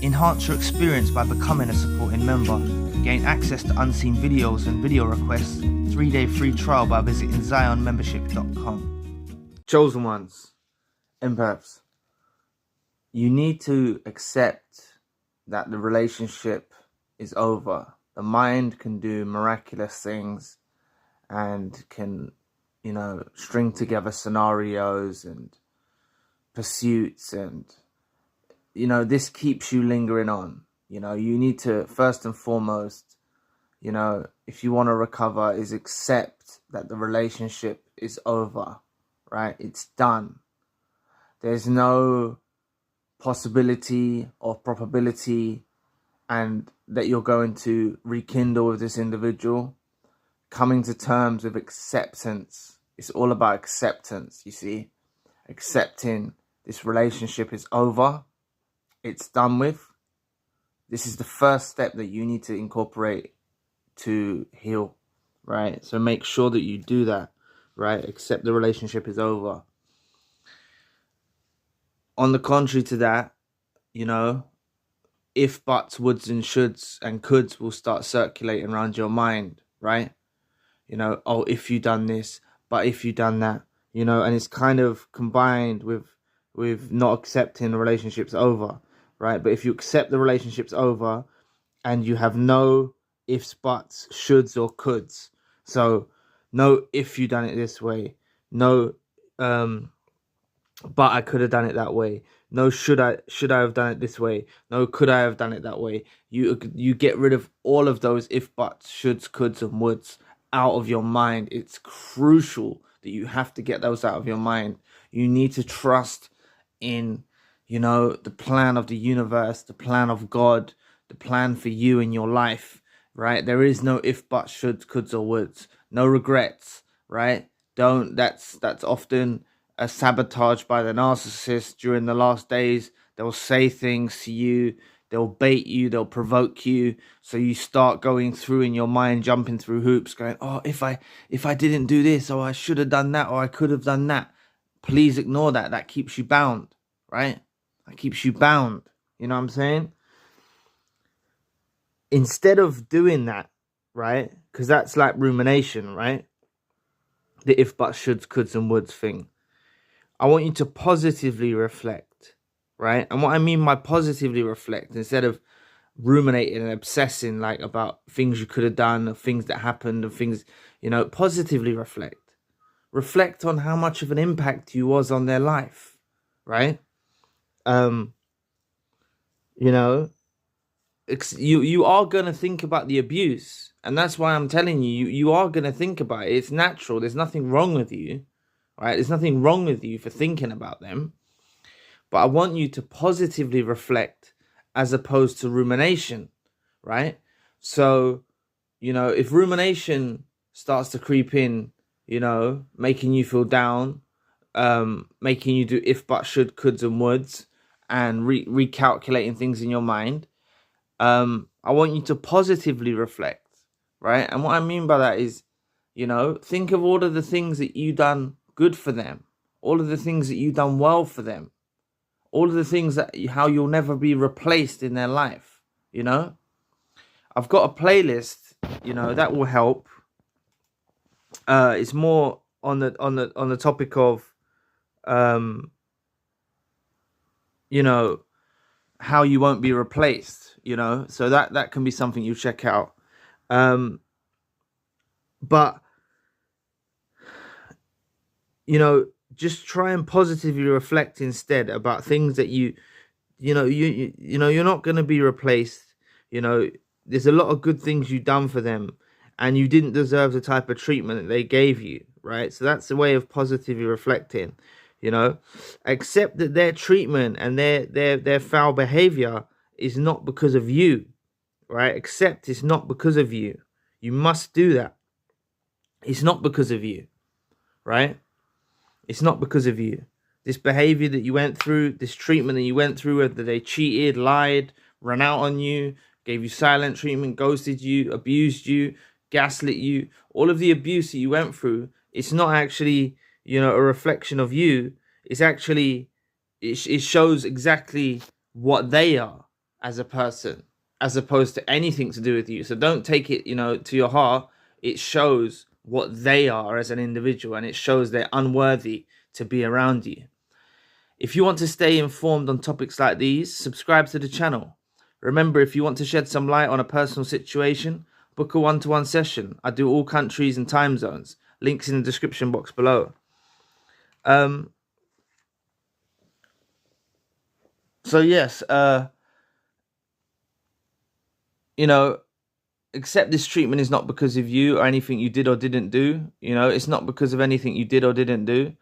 Enhance your experience by becoming a supporting member. Gain access to unseen videos and video requests. 3-day free trial by visiting zionmembership.com. Chosen ones, empaths, you need to accept that the relationship is over. The mind can do miraculous things and can, string together scenarios and pursuits, and this keeps you lingering on. You need to, first and foremost, if you want to recover, is accept that the relationship is over, right? It's done. There's no possibility or probability and that you're going to rekindle with this individual. Coming to terms with acceptance. It's all about acceptance, you see. Accepting this relationship is over. It's done with. This is the first step that you need to incorporate to heal, right? So make sure that you do that, right? Accept the relationship is over. On the contrary to that, if, buts, woulds and shoulds and coulds will start circulating around your mind, right? Oh, if you done this, but if you done that, and it's kind of combined with not accepting the relationship's over, right? But if you accept the relationship's over and you have no ifs, buts, shoulds or coulds, so no if you done it this way, no but I could have done it that way, no should I have done it this way, no could I have done it that way, you get rid of all of those if, buts, shoulds, coulds and woulds out of your mind. It's crucial that you have to get those out of your mind. You need to trust in the plan of the universe, the plan of God, the plan for you in your life, right? There is no if, buts, shoulds, coulds or woulds. No regrets, right? That's often a sabotage by the narcissist. During the last days, they'll say things to you, they'll bait you, they'll provoke you, so you start going through in your mind, jumping through hoops, going, oh, if I didn't do this, or I should have done that, or I could have done that. Please ignore that. That keeps you bound, right? That keeps you bound. You know what I'm saying? Instead of doing that, right? Because that's like rumination, right? The if, buts, shoulds, coulds and woulds thing. I want you to positively reflect, right? And what I mean by positively reflect, instead of ruminating and obsessing like about things you could have done or things that happened and things, positively reflect. Reflect on how much of an impact you was on their life, right? You are going to think about the abuse, and that's why I'm telling you are going to think about it. It's natural. There's nothing wrong with you, right? There's nothing wrong with you for thinking about them, but I want you to positively reflect as opposed to rumination, right? So, if rumination starts to creep in, making you feel down, making you do if, but, should, coulds and woulds, and recalculating things in your mind, I want you to positively reflect, right? And what I mean by that is, think of all of the things that you done good for them, all of the things that you done well for them, all of the things how you'll never be replaced in their life. I've got a playlist, that will help. It's more on the topic of how you won't be replaced, so that can be something you check out. But just try and positively reflect instead about things that you're not going to be replaced. There's a lot of good things you've done for them, and you didn't deserve the type of treatment that they gave you, right? So that's the way of positively reflecting. Accept that their treatment and their foul behavior is not because of you, right? Accept it's not because of you. You must do that. It's not because of you, right? It's not because of you. This behavior that you went through, this treatment that you went through, whether they cheated, lied, ran out on you, gave you silent treatment, ghosted you, abused you, gaslit you, all of the abuse that you went through, it's not actually, a reflection of you. It's actually, it shows exactly what they are, as a person, as opposed to anything to do with you. So don't take it, to your heart. It shows what they are as an individual, and it shows they're unworthy to be around you. If you want to stay informed on topics like these, subscribe to the channel. Remember, if you want to shed some light on a personal situation, book a one-to-one session. I do all countries and time zones. Links in the description box below. So yes, accept this treatment is not because of you or anything you did or didn't do. It's not because of anything you did or didn't do.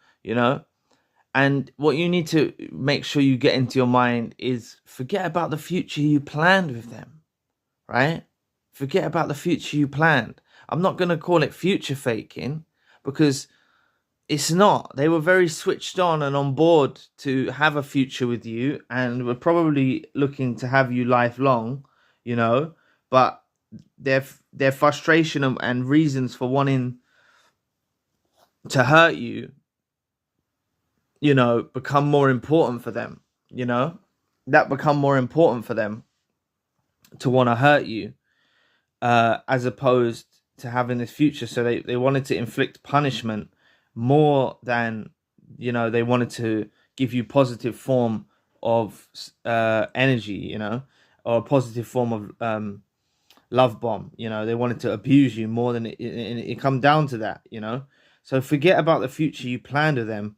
And what you need to make sure you get into your mind is forget about the future you planned with them, right? Forget about the future you planned. I'm not going to call it future faking, because it's not. They were very switched on and on board to have a future with you, and were probably looking to have you lifelong, but their frustration and reasons for wanting to hurt you, become more important for them, that become more important for them to want to hurt you, as opposed to having this future. So they wanted to inflict punishment more than, they wanted to give you positive form of energy, or a positive form of love bomb. They wanted to abuse you more than it come down to that. So forget about the future you planned with them,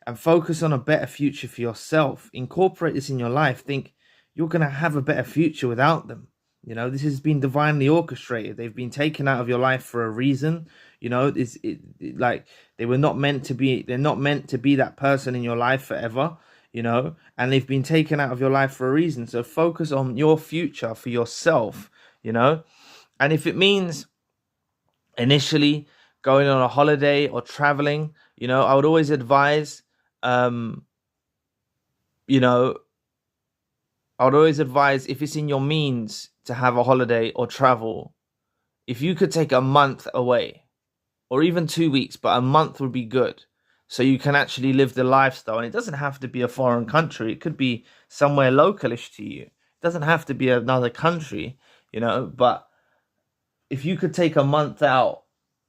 and focus on a better future for yourself. Incorporate this in your life. Think you're going to have a better future without them. This has been divinely orchestrated. They've been taken out of your life for a reason. Like they were not meant to be. They're not meant to be that person in your life forever. And they've been taken out of your life for a reason. So focus on your future for yourself. And if it means initially going on a holiday or traveling, I would always advise. I would always advise, if it's in your means to have a holiday or travel, if you could take a month away, or even 2 weeks, but a month would be good, so you can actually live the lifestyle. And it doesn't have to be a foreign country. It could be somewhere localish to you. It doesn't have to be another country, but if you could take a month out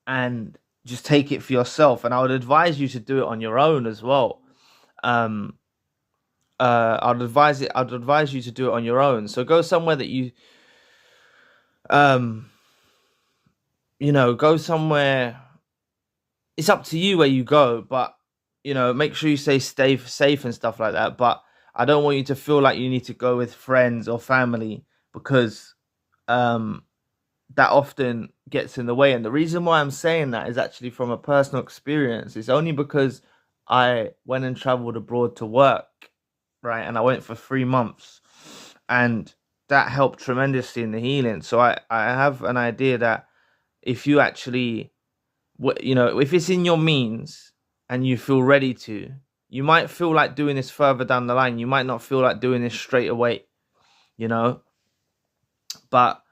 and just take it for yourself, and I would advise you to do it on your own as well. I'd advise you to do it on your own. So go somewhere that you, go somewhere. It's up to you where you go, but make sure you stay safe and stuff like that. But I don't want you to feel like you need to go with friends or family, because that often gets in the way. And the reason why I'm saying that is actually from a personal experience. It's only because I went and traveled abroad to work, right? And I went for 3 months, and that helped tremendously in the healing. So I have an idea that if you actually, if it's in your means and you feel ready to, you might feel like doing this further down the line. You might not feel like doing this straight away, but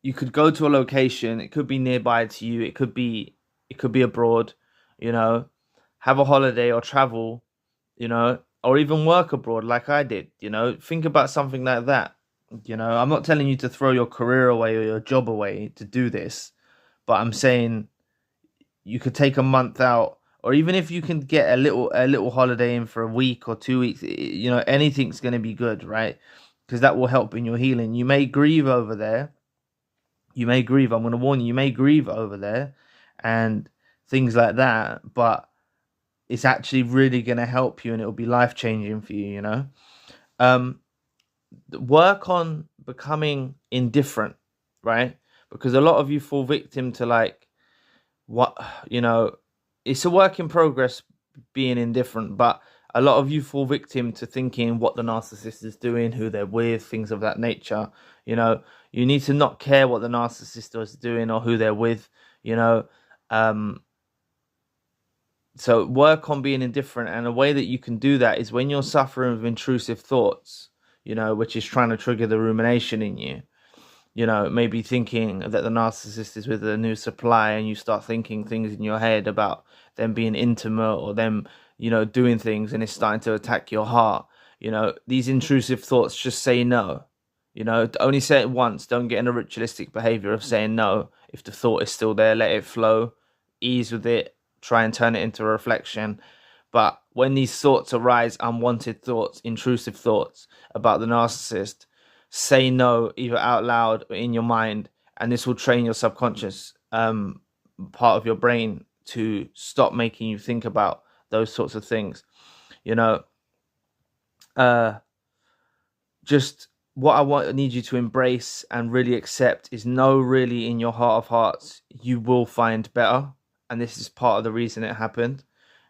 you could go to a location. It could be nearby to you. It could be abroad, have a holiday or travel, or even work abroad like I did, think about something like that. I'm not telling you to throw your career away or your job away to do this, but I'm saying you could take a month out, or even if you can get a little holiday in for a week or 2 weeks, anything's going to be good, right? Because that will help in your healing. You may grieve over there. I'm going to warn you, you may grieve over there and things like that, but it's actually really going to help you, and it'll be life-changing for you, Work on becoming indifferent, right? Because a lot of you fall victim to it's a work in progress being indifferent, but a lot of you fall victim to thinking what the narcissist is doing, who they're with, things of that nature. You need to not care what the narcissist is doing or who they're with, So work on being indifferent, and a way that you can do that is when you're suffering with intrusive thoughts, which is trying to trigger the rumination in you. Maybe thinking that the narcissist is with a new supply, and you start thinking things in your head about them being intimate or them, doing things, and it's starting to attack your heart. These intrusive thoughts, just say no. You know, only say it once. Don't get in a ritualistic behavior of saying no. If the thought is still there, let it flow, ease with it, try and turn it into a reflection. But when these thoughts arise, unwanted thoughts, intrusive thoughts about the narcissist, say no either out loud or in your mind, and this will train your subconscious part of your brain to stop making you think about those sorts of things. You know, just what I need you to embrace and really accept is know really in your heart of hearts, you will find better. And this is part of the reason it happened.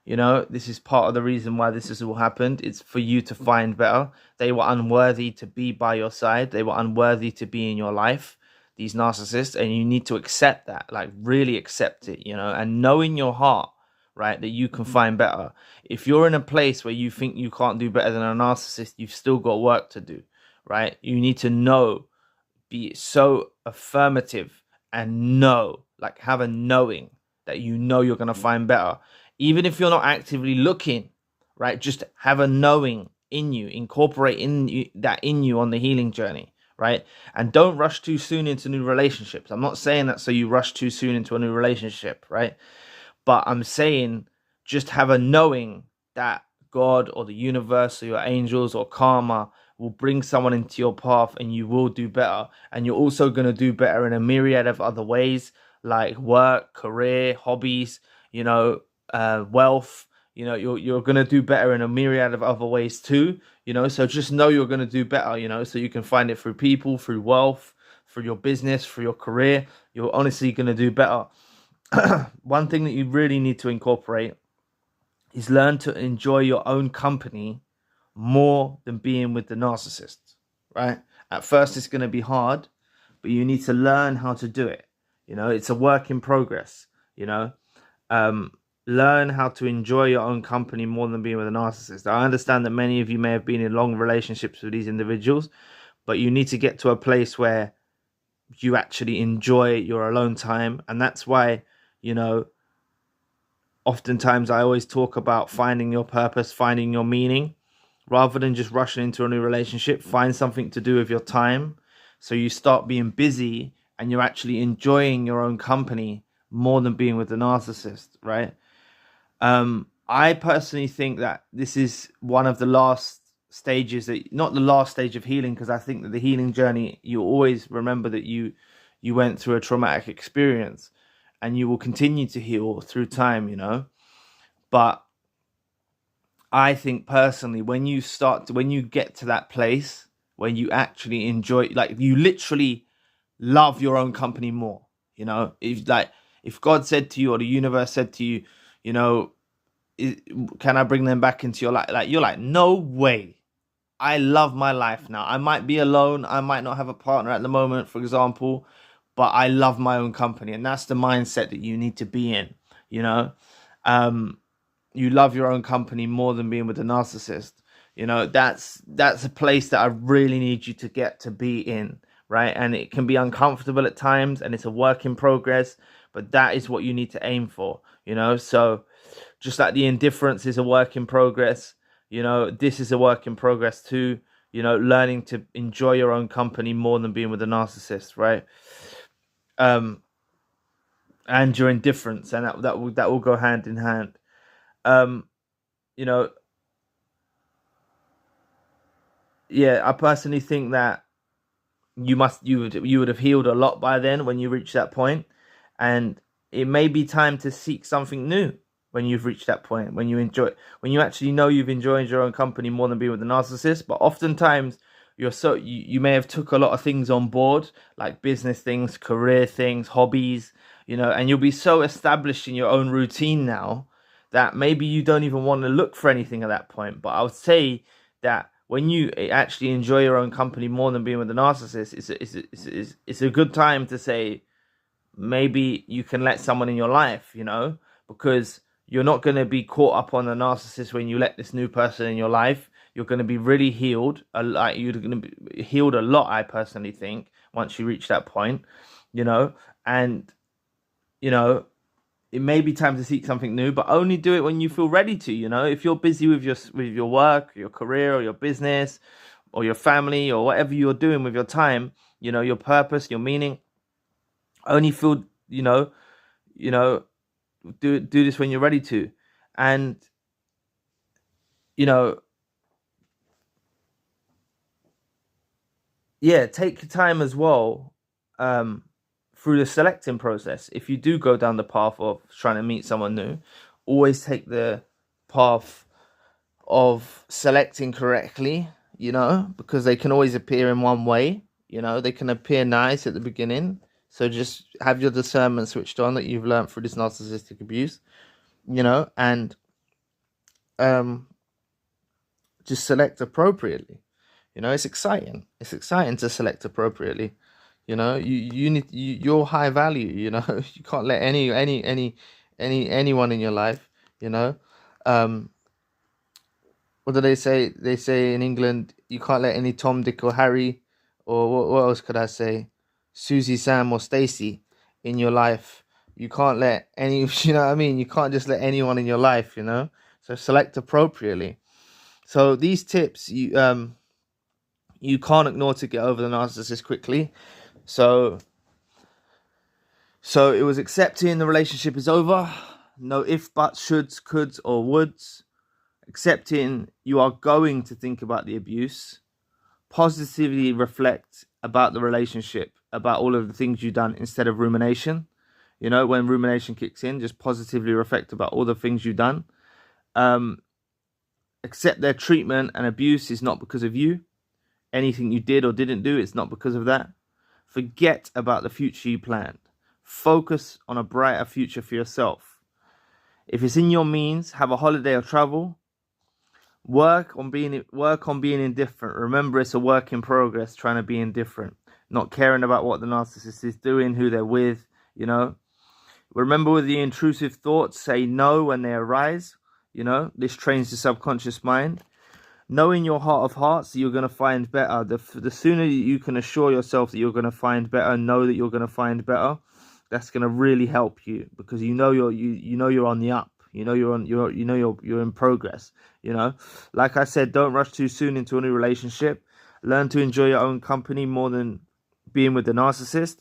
You know, this is part of the reason why this has all happened. It's for you to find better. They were unworthy to be by your side. They were unworthy to be in your life, these narcissists. And you need to accept that, like really accept it, you know, and know in your heart, right, that you can find better. If you're in a place where you think you can't do better than a narcissist, you've still got work to do, right? You need to know, be so affirmative and know, like have a knowing that you know you're going to find better. Even if you're not actively looking, right? Just have a knowing in you, incorporate that in you on the healing journey, right? And don't rush too soon into new relationships. I'm not saying that so you rush too soon into a new relationship, right? But I'm saying just have a knowing that God or the universe or your angels or karma will bring someone into your path and you will do better. And you're also going to do better in a myriad of other ways, like work, career, hobbies, you know, wealth. You know, you're going to do better in a myriad of other ways too, you know. So just know you're going to do better, you know, so you can find it through people, through wealth, through your business, through your career. You're honestly going to do better. One thing that you really need to incorporate is learn to enjoy your own company more than being with the narcissist, right? At first it's going to be hard, but you need to learn how to do it. You know, it's a work in progress, you know. Learn how to enjoy your own company more than being with a narcissist. I understand that many of you may have been in long relationships with these individuals, but you need to get to a place where you actually enjoy your alone time. And that's why, you know, oftentimes I always talk about finding your purpose, finding your meaning, rather than just rushing into a new relationship. Find something to do with your time, so you start being busy and you're actually enjoying your own company more than being with the narcissist, right? I personally think that this is one of the last stages, that not the last stage of healing, because I think that the healing journey, you always remember that you went through a traumatic experience and you will continue to heal through time, you know. But I think personally, when you get to that place when you actually enjoy, like you literally love your own company more, you know, if God said to you or the universe said to you, you know, can I bring them back into your life? Like, you're like, no way. I love my life now. I might be alone. I might not have a partner at the moment, for example, but I love my own company. And that's the mindset that you need to be in, you know. You love your own company more than being with a narcissist. You know, that's a place that I really need you to get to be in, right? And it can be uncomfortable at times and it's a work in progress, but that is what you need to aim for, you know. So just like the indifference is a work in progress, you know, this is a work in progress too, you know, learning to enjoy your own company more than being with a narcissist, right? And your indifference, and that will go hand in hand. You know, yeah, I personally think that you would have healed a lot by then when you reach that point, and it may be time to seek something new when you've reached that point, when you actually know you've enjoyed your own company more than being with the narcissist. But oftentimes you may have took a lot of things on board, like business things, career things, hobbies, you know, and you'll be so established in your own routine now that maybe you don't even want to look for anything at that point. But I would say that when you actually enjoy your own company more than being with the narcissist, it's a good time to say maybe you can let someone in your life, you know, because you're not going to be caught up on the narcissist when you let this new person in your life. You're going to be really healed. You're going to be healed a lot, I personally think, once you reach that point, you know. And, you know, it may be time to seek something new, but only do it when you feel ready to, you know. If you're busy with your work, your career, or your business, or your family, or whatever you're doing with your time, your purpose, your meaning. Only feel, do this when you're ready to. And, take your time as well through the selecting process. If you do go down the path of trying to meet someone new, always take the path of selecting correctly, because they can always appear in one way. They can appear nice at the beginning. So just have your discernment switched on that you've learned through this narcissistic abuse, and just select appropriately. It's exciting. It's exciting to select appropriately. You're high value. You can't let anyone in your life. What do they say? They say in England, you can't let any Tom, Dick, or Harry, or what else could I say? Susie, Sam, or Stacy in your life. You can't let any, you know what I mean? You can't just let anyone in your life, So select appropriately. So these tips, you can't ignore to get over the narcissist quickly. So it was accepting the relationship is over. No if, buts, shoulds, coulds, or woulds. Accepting you are going to think about the abuse. Positively reflect about the relationship, about all of the things you've done, instead of rumination. When rumination kicks in, just positively reflect about all the things you've done. Accept their treatment and abuse is not because of you. Anything you did or didn't do, it's not because of that. Forget about the future you planned. Focus on a brighter future for yourself. If it's in your means, have a holiday or travel. Work on being indifferent. Remember, it's a work in progress, trying to be indifferent. Not caring about what the narcissist is doing, who they're with, Remember, with the intrusive thoughts, say no when they arise. This trains the subconscious mind. Know in your heart of hearts that you're going to find better. The sooner you can assure yourself that you're going to find better, know that you're going to find better, that's going to really help you, because you're on the up. You're in progress. Like I said, don't rush too soon into a new relationship. Learn to enjoy your own company more than being with the narcissist.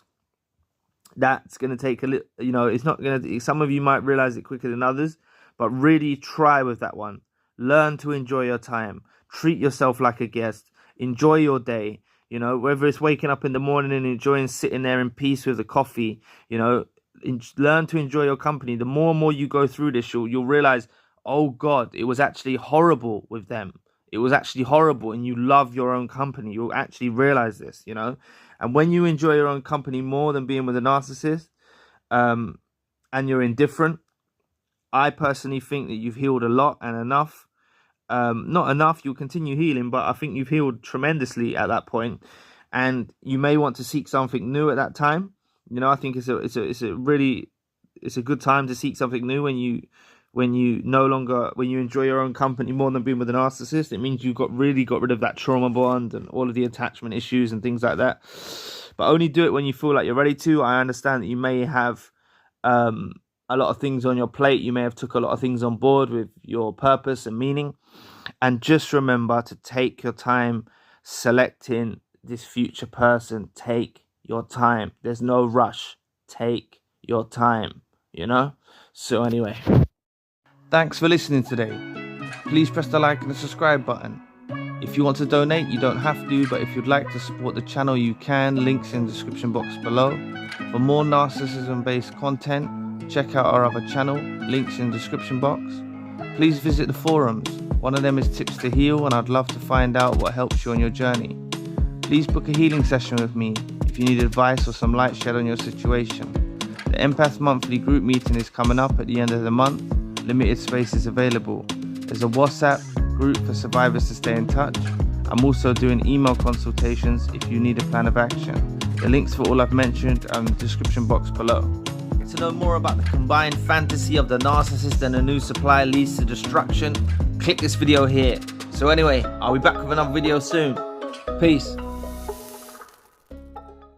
That's going to take a little, it's not going to, some of you might realize it quicker than others, but really try with that one. Learn to enjoy your time. Treat yourself like a guest. Enjoy your day. Whether it's waking up in the morning and enjoying sitting there in peace with a coffee, learn to enjoy your company. The more and more you go through this, you'll realize, oh God, it was actually horrible with them. It was actually horrible, and you love your own company. You'll actually realize this, And when you enjoy your own company more than being with a narcissist, and you're indifferent, I personally think that you've healed a lot and enough. Not enough, you'll continue healing, but I think you've healed tremendously at that point. And you may want to seek something new at that time. I think it's a good time to seek something new when you enjoy your own company more than being with a narcissist. It means you really got rid of that trauma bond and all of the attachment issues and things like that. But only do it when you feel like you're ready to. I understand that you may have a lot of things on your plate. You may have took a lot of things on board with your purpose and meaning. And just remember to take your time selecting this future person. Take your time. There's no rush. Take your time, So anyway, thanks for listening today. Please press the like and the subscribe button. If you want to donate, you don't have to, but if you'd like to support the channel, you can. Links in the description box below. For more narcissism-based content, check out our other channel. Links in the description box. Please visit the forums. One of them is Tips to Heal, and I'd love to find out what helps you on your journey. Please book a healing session with me if you need advice or some light shed on your situation. The Empath Monthly group meeting is coming up at the end of the month. Limited space is available. There's a WhatsApp group for survivors to stay in touch. I'm also doing email consultations if you need a plan of action. The links for all I've mentioned are in the description box below. To know more about the combined fantasy of the narcissist and a new supply leads to destruction, click this video here. So anyway, I'll be back with another video soon. Peace.